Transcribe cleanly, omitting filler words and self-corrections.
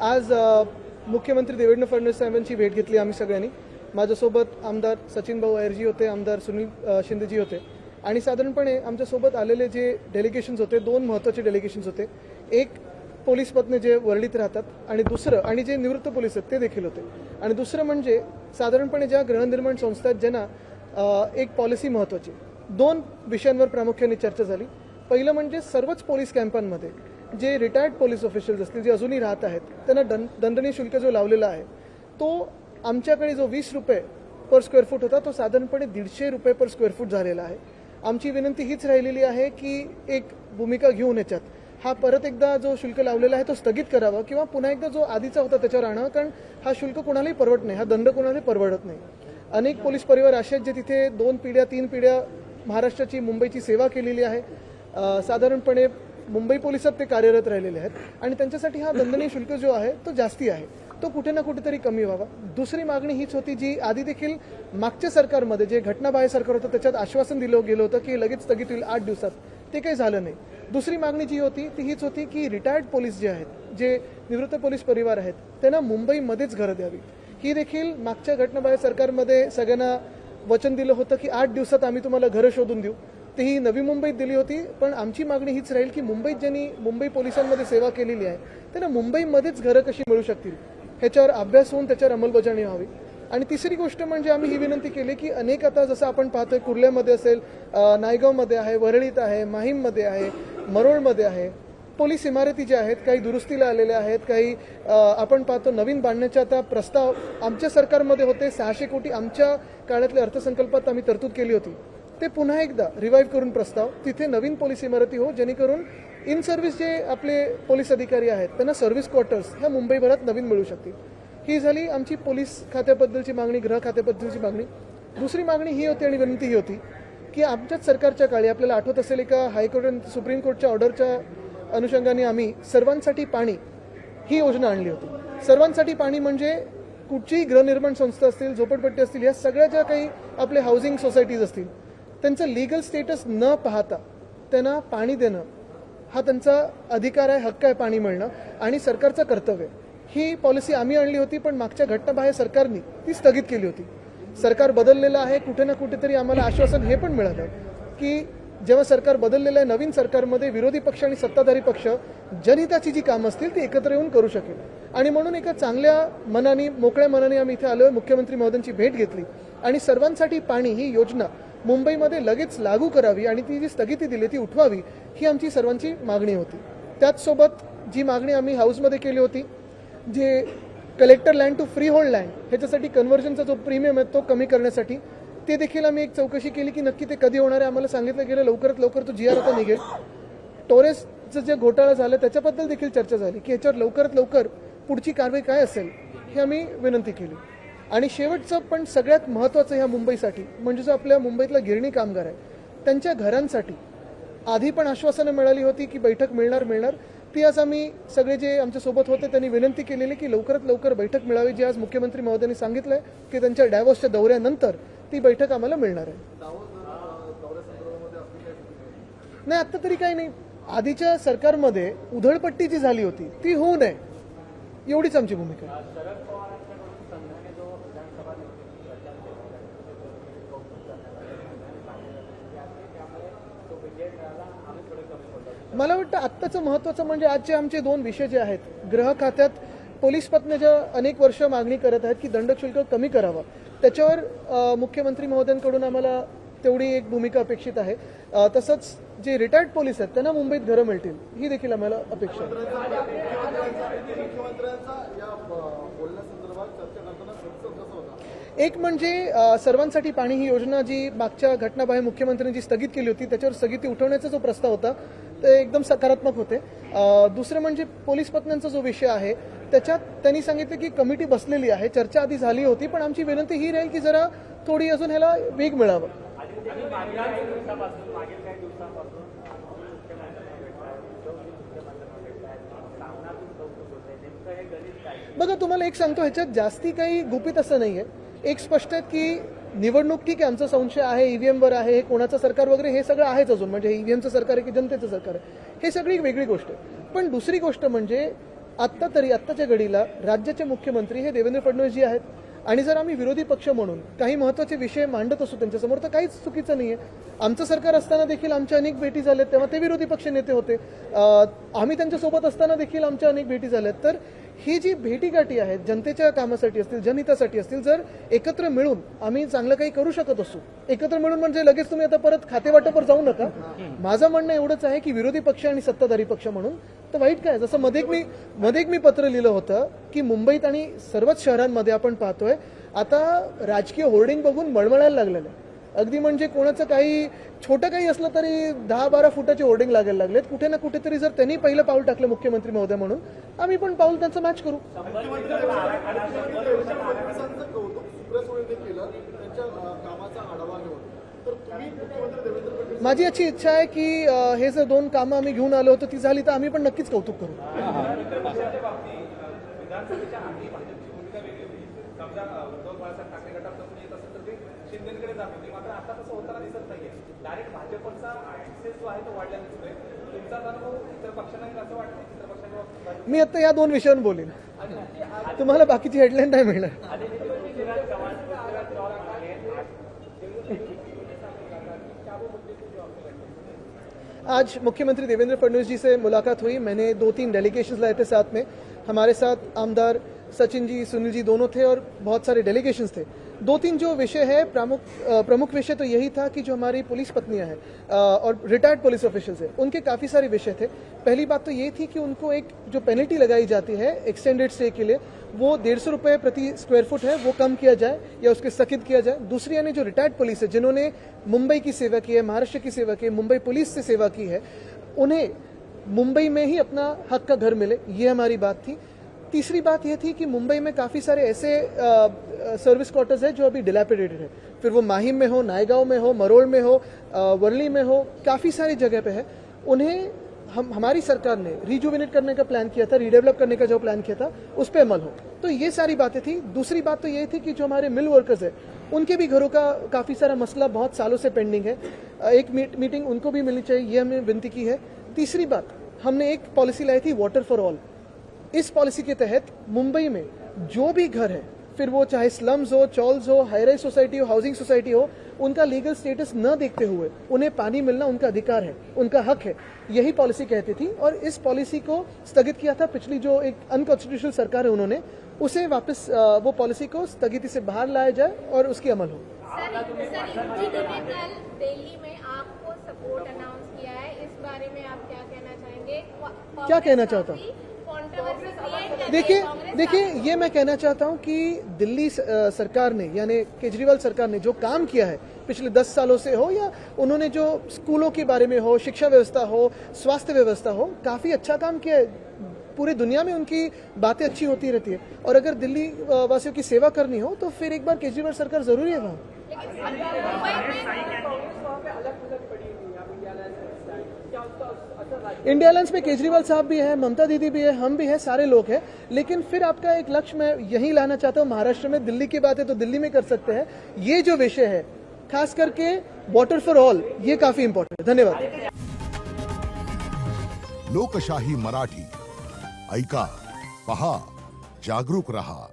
आज मुख्यमंत्री देवेंद्र फडणवीस साहेबांची भेट घेतली आम्ही सगळ्यांनी। माझ्यासोबत आमदार सचिन भाऊ अय्यरजी होते, आमदार सुनील शिंदेजी होते आणि साधारणपणे आमच्यासोबत आलेले जे डेलिगेशन्स होते, दोन महत्त्वाचे डेलिगेशन्स होते। एक पोलीस पत्नी जे वर्लीत राहतात आणि दुसरं आणि जे निवृत्त पोलीस आहेत ते देखील होते। आणि दुसरं म्हणजे साधारणपणे ज्या गृहनिर्माण संस्था आहेत ज्यांना एक पॉलिसी महत्त्वाची, दोन विषयांवर प्रामुख्याने चर्चा झाली। पहिलं म्हणजे सर्वच पोलीस कॅम्पांमध्ये जे रिटायर्ड पोलीस ऑफिशियल्स असतील जे अजूनही राहत आहेत त्यांना दंडनीय शुल्क जो लावलेला आहे तो आमच्याकडे जो 20 रुपये पर स्क्वेअर फूट होता तो साधारणपणे 150 रुपये पर स्क्वेअर फूट झालेला आहे। आमची विनंती हीच राहिलेली आहे की एक भूमिका घेऊन याच्यात हा परत एकदा जो शुल्क लावलेला आहे तो स्थगित करावा किंवा पुन्हा एकदा जो आधीचा होता त्याच्यावर आणावा, कारण हा शुल्क कोणालाही परवडत नाही, हा दंड कोणालाही परवडत नाही। अनेक पोलीस परिवार असे आहेत जे तिथे 2 पिढ्या 3 पिढ्या महाराष्ट्राची मुंबईची सेवा केलेली आहे। साधारणपणे मुंबई पोलिसात ते कार्यरत राहिलेले आहेत आणि त्यांच्यासाठी हा दंडनीय शुल्क जो आहे तो जास्ती आहे, तो कुठे ना कुठेतरी कमी व्हावा। दुसरी मागणी हीच होती जी आधी देखील मागच्या सरकारमध्ये जे घटनाबाह्य सरकार होतं त्याच्यात आश्वासन दिलं गेलं होतं की लगेच स्थगित होईल 8 दिवसात, ते काही झालं नाही। दुसरी मागणी जी होती ती हीच होती की रिटायर्ड पोलीस जे आहेत, जे निवृत्त पोलीस परिवार आहेत त्यांना मुंबईमध्येच घरं द्यावी। ही देखील मागच्या घटनाबाह्य सरकारमध्ये सगळ्यांना वचन दिलं होतं की 8 दिवसात आम्ही तुम्हाला घरं शोधून देऊ, तेही नवी मुंबईत दिली होती। पण आमची मागणी हीच राहील की मुंबईत ज्यांनी मुंबई पोलिसांमध्ये सेवा केलेली आहे त्यांना मुंबईमध्येच घरं कशी मिळू शकतील ह्याच्यावर अभ्यास होऊन त्याच्यावर अंमलबजावणी व्हावी। आणि तिसरी गोष्ट म्हणजे आम्ही ही विनंती केली की अनेक आता जसं आपण पाहतोय कुर्ल्यामध्ये असेल, नायगावमध्ये आहे, वरळीत आहे, माहीममध्ये आहे, मरोळमध्ये आहे, पोलीस इमारती ज्या आहेत काही दुरुस्तीला आलेल्या आहेत, काही आपण पाहतो नवीन बांधण्याचे आता प्रस्ताव आमच्या सरकारमध्ये होते। 600 कोटी आमच्या काळातल्या अर्थसंकल्पात आम्ही तरतूद केली होती, ते पुन्हा एकदा रिवाईव्ह करून प्रस्ताव तिथे नवीन पोलीस इमारती हो, जेणेकरून इन सर्व्हिस जे आपले पोलीस अधिकारी आहेत त्यांना सर्व्हिस क्वार्टर्स ह्या मुंबईभरात नवीन मिळू शकतील। ही झाली आमची पोलीस खात्याबद्दलची मागणी, गृह खात्याबद्दलची मागणी। दुसरी मागणी ही होती आणि विनंती ही होती की आमच्याच सरकारच्या काळी आपल्याला आठवत असेल एका हायकोर्ट सुप्रीम कोर्टच्या ऑर्डरच्या अनुषंगाने आम्ही सर्वांसाठी पाणी ही योजना आणली होती। सर्वांसाठी पाणी म्हणजे कुठचीही गृहनिर्माण संस्था असतील, झोपडपट्टी असतील, या सगळ्या ज्या काही आपले हाऊसिंग सोसायटीज असतील त्यांचं लीगल स्टेटस न पाहता त्यांना पाणी देणं हा त्यांचा अधिकार आहे, हक्क आहे पाणी मिळणं आणि सरकारचं कर्तव्य आहे। ही पॉलिसी आम्ही आणली होती पण मागच्या घटनाबाह्य सरकारने ती स्थगित केली होती। सरकार बदललेलं आहे, कुठे ना कुठेतरी आम्हाला आश्वासन हे पण मिळालं की जेव्हा सरकार बदललेलं आहे नवीन सरकारमध्ये विरोधी पक्ष आणि सत्ताधारी पक्ष जनहिताची जी कामं असतील ती एकत्र येऊन करू शकेल। आणि म्हणून एका चांगल्या मनाने, मोकळ्या मनाने आम्ही इथे आलो, मुख्यमंत्री महोदयांची भेट घेतली आणि सर्वांसाठी पाणी ही योजना मुंबईमध्ये लगेच लागू करावी आणि ती जी स्थगिती दिली ती उठवावी ही आमची सर्वांची मागणी होती। त्याचसोबत जी मागणी आम्ही हाऊसमध्ये केली होती, जे collector land to freehold land ह्याच्यासाठी कन्व्हर्जनचा जो प्रीमियम आहे तो कमी करण्यासाठी, ते देखील आम्ही एक चौकशी केली की नक्की ते कधी होणार आहे। आम्हाला सांगितलं गेलं लवकरात लवकर तो GR आता निघेल। टोरेसचं जे घोटाळा झाला त्याच्याबद्दल देखील चर्चा झाली की याच्यावर लवकरात लवकर पुढची कारवाई काय असेल हे आम्ही विनंती केली। आणि शेवटचं पण सगळ्यात महत्त्वाचं ह्या मुंबईसाठी म्हणजे जो आपल्या मुंबईतला गिरणी कामगार आहे त्यांच्या घरांसाठी आधी पण आश्वासनं मिळाली होती की बैठक मिळणार, ती आज आम्ही सगळे जे आमच्यासोबत होते त्यांनी विनंती केलेली की लवकरात लवकर बैठक मिळावी, जी आज मुख्यमंत्री महोदयांनी सांगितलंय की त्यांच्या डॅव्होसच्या दौऱ्यानंतर ती बैठक आम्हाला मिळणार आहे। नाही आता तरी काही नाही, आधीच्या सरकारमध्ये उधळपट्टी जी झाली होती ती होऊ नये एवढीच आमची भूमिका आहे। मला वाटतं आत्ताचं महत्त्वाचं म्हणजे आजचे आमचे 2 विषय जे आहेत, गृह खात्यात पोलीस पत्नी ज्या अनेक वर्ष मागणी करत आहेत की दंडशुल्क कमी करावं, त्याच्यावर मुख्यमंत्री महोदयांकडून आम्हाला तेवढी एक भूमिका अपेक्षित आहे। तसंच जे रिटायर्ड पोलीस आहेत त्यांना मुंबईत घरं मिळतील ही देखील आम्हाला अपेक्षा आहे। एक म्हणजे सर्वांसाठी पाणी ही योजना जी मागच्या घटनाबाह्य मुख्यमंत्र्यांनी स्थगित केली होती त्याच्यावर स्थगिती उठवण्याचा जो प्रस्ताव होता ते एकदम सकारात्मक होते। दुसरं म्हणजे पोलीस पत्न्यांचा जो विषय आहे त्याच्यात त्यांनी सांगितलं की कमिटी बसलेली आहे, चर्चा आधी झाली होती, पण आमची विनंती ही राहील की जरा थोडी अजून ह्याला वेग मिळावा। बघा तुम्हाला एक सांगतो, ह्याच्यात जास्ती काही गुपित असं नाहीये। एक स्पष्ट आहे की निवडणूक ठीक आहे, आमचा संशय आहे ईव्हीएमवर आहे, हे कोणाचं सरकार वगैरे हे सगळं आहेच अजून, म्हणजे ईव्हीएमचं सरकार आहे की जनतेचं सरकार आहे हे सगळी वेगळी गोष्ट आहे। पण दुसरी गोष्ट म्हणजे आत्ता तरी आत्ताच्या घडीला राज्याचे मुख्यमंत्री हे देवेंद्र फडणवीसजी आहेत आणि जर आम्ही विरोधी पक्ष म्हणून काही महत्त्वाचे विषय मांडत असू त्यांच्यासमोर तर काहीच चुकीचं नाहीये. आमचं सरकार असताना देखील आमच्या अनेक भेटी झाल्यात, तेव्हा ते विरोधी पक्ष नेते होते. आम्ही त्यांच्यासोबत असताना देखील आमच्या अनेक भेटी झाल्यात. तर ही जी भेटीगाठी आहेत जनतेच्या कामासाठी असतील, जनहितासाठी असतील, जर एकत्र मिळून आम्ही चांगलं काही करू शकत असू, एकत्र मिळून म्हणजे लगेच तुम्ही आता परत खातेवाटपावर जाऊ नका. माझं म्हणणं एवढंच आहे की विरोधी पक्ष आणि सत्ताधारी पक्ष म्हणून तर वाईट काय. जसं मध्ये एक मी पत्र लिहिलं होतं की मुंबईत आणि सर्वच शहरांमध्ये आपण पाहतोय आता राजकीय होर्डिंग बघून मळमळायला लागलेलं आहे. अगदी म्हणजे कोणाचं काही छोटं काही असलं तरी 10-12 फुटाचे होर्डिंग लागायला लागलेत. कुठे ना कुठेतरी जर त्यांनी पहिलं पाऊल टाकलं मुख्यमंत्री महोदय म्हणून, आम्ही पण पाऊल त्यांचं मॅच करू. माझी अशी इच्छा आहे की हे जर 2 कामं आम्ही घेऊन आलो होतो ती झाली तर आम्ही पण नक्कीच कौतुक करू. मी आता या 2 विषयांवर बोलेन, तुम्हाला बाकीची हेडलाईन नाही मिळणार. आज मुख्यमंत्री देवेंद्र फडणवीस जी से मुलाकात हुई. मैंने 2-3 डेलीगेशंस लाए थे साथ में. हमारे साथ आमदार सचिन जी, सुनील जी दोनों थे और बहुत सारे डेलीगेशंस थे. 2-3 जो विषय है प्रमुख विषय तो यही था कि जो हमारी पुलिस पत्नियां हैं और रिटायर्ड पुलिस ऑफिशियल्स हैं उनके काफ़ी सारे विषय थे. पहली बात तो ये थी कि उनको एक जो पेनल्टी लगाई जाती है एक्सटेंडेड स्टे के लिए वो 150 रुपये प्रति स्क्वायर फुट है, वो कम किया जाए या उसके स्थगित किया जाए. दूसरी यानी जो रिटायर्ड पुलिस है जिन्होंने मुंबई की सेवा की है, महाराष्ट्र की सेवा की है, मुंबई पुलिस से सेवा की है, उन्हें मुंबई में ही अपना हक का घर मिले, ये हमारी बात थी. तीसरी बात यह थी कि मुंबई में काफ़ी सारे ऐसे सर्विस क्वार्टर्स हैं जो अभी डिलैपिडेटेड है, फिर वो माहिम में हो, नायगांव में हो, मरोड़ में हो, वर्ली में हो, काफ़ी सारी जगह पे है. उन्हें हमारी सरकार ने रिजुविनेट करने का प्लान किया था, रीडेवलप करने का जो प्लान किया था उस पर अमल हो. तो ये सारी बातें थी. दूसरी बात तो ये थी कि जो हमारे मिल वर्कर्स है उनके भी घरों का काफ़ी सारा मसला बहुत सालों से पेंडिंग है. एक मीटिंग उनको भी मिलनी चाहिए, ये हमने विनती की है. तीसरी बात, हमने एक पॉलिसी लाई थी वाटर फॉर ऑल. इस पॉलिसी के तहत मुंबई में जो भी घर है, फिर वो चाहे स्लम्स हो, चॉल्स हो, हाई राइज सोसाइटी हो, हाउसिंग सोसाइटी हो, उनका लीगल स्टेटस न देखते हुए उन्हें पानी मिलना उनका अधिकार है, उनका हक है, यही पॉलिसी कहती थी. और इस पॉलिसी को स्थगित किया था पिछली जो एक अनकॉन्स्टिट्यूशनल सरकार है उन्होंने, उसे वापस वो पॉलिसी को स्थगिति से बाहर लाया जाए और उसकी अमल हो. दिल्ली में आपको सपोर्ट अनाउंस किया है, इस बारे में आप क्या कहना चाहेंगे? क्या कहना चाहता हूँ? देखिए ये मैं कहना चाहता हूं कि दिल्ली सरकार ने यानी केजरीवाल सरकार ने जो काम किया है पिछले 10 सालों से हो, या उन्होंने जो स्कूलों के बारे में हो, शिक्षा व्यवस्था हो, स्वास्थ्य व्यवस्था हो, काफ़ी अच्छा काम किया है. पूरी दुनिया में उनकी बातें अच्छी होती रहती है. और अगर दिल्ली वासियों की सेवा करनी हो तो फिर एक बार केजरीवाल सरकार जरूरी है वहाँ. इंडिया अलायंस में केजरीवाल साहब भी है, ममता दीदी भी है, हम भी है, सारे लोग हैं. लेकिन फिर आपका एक लक्ष्य मैं यही लाना चाहता हूँ, महाराष्ट्र में दिल्ली की बातें तो दिल्ली में कर सकते हैं. ये जो विषय है खास करके वाटर फॉर ऑल, ये काफी इंपॉर्टेंट है. धन्यवाद. लोकशाही मराठी ऐका, पहा, जागरूक रहा.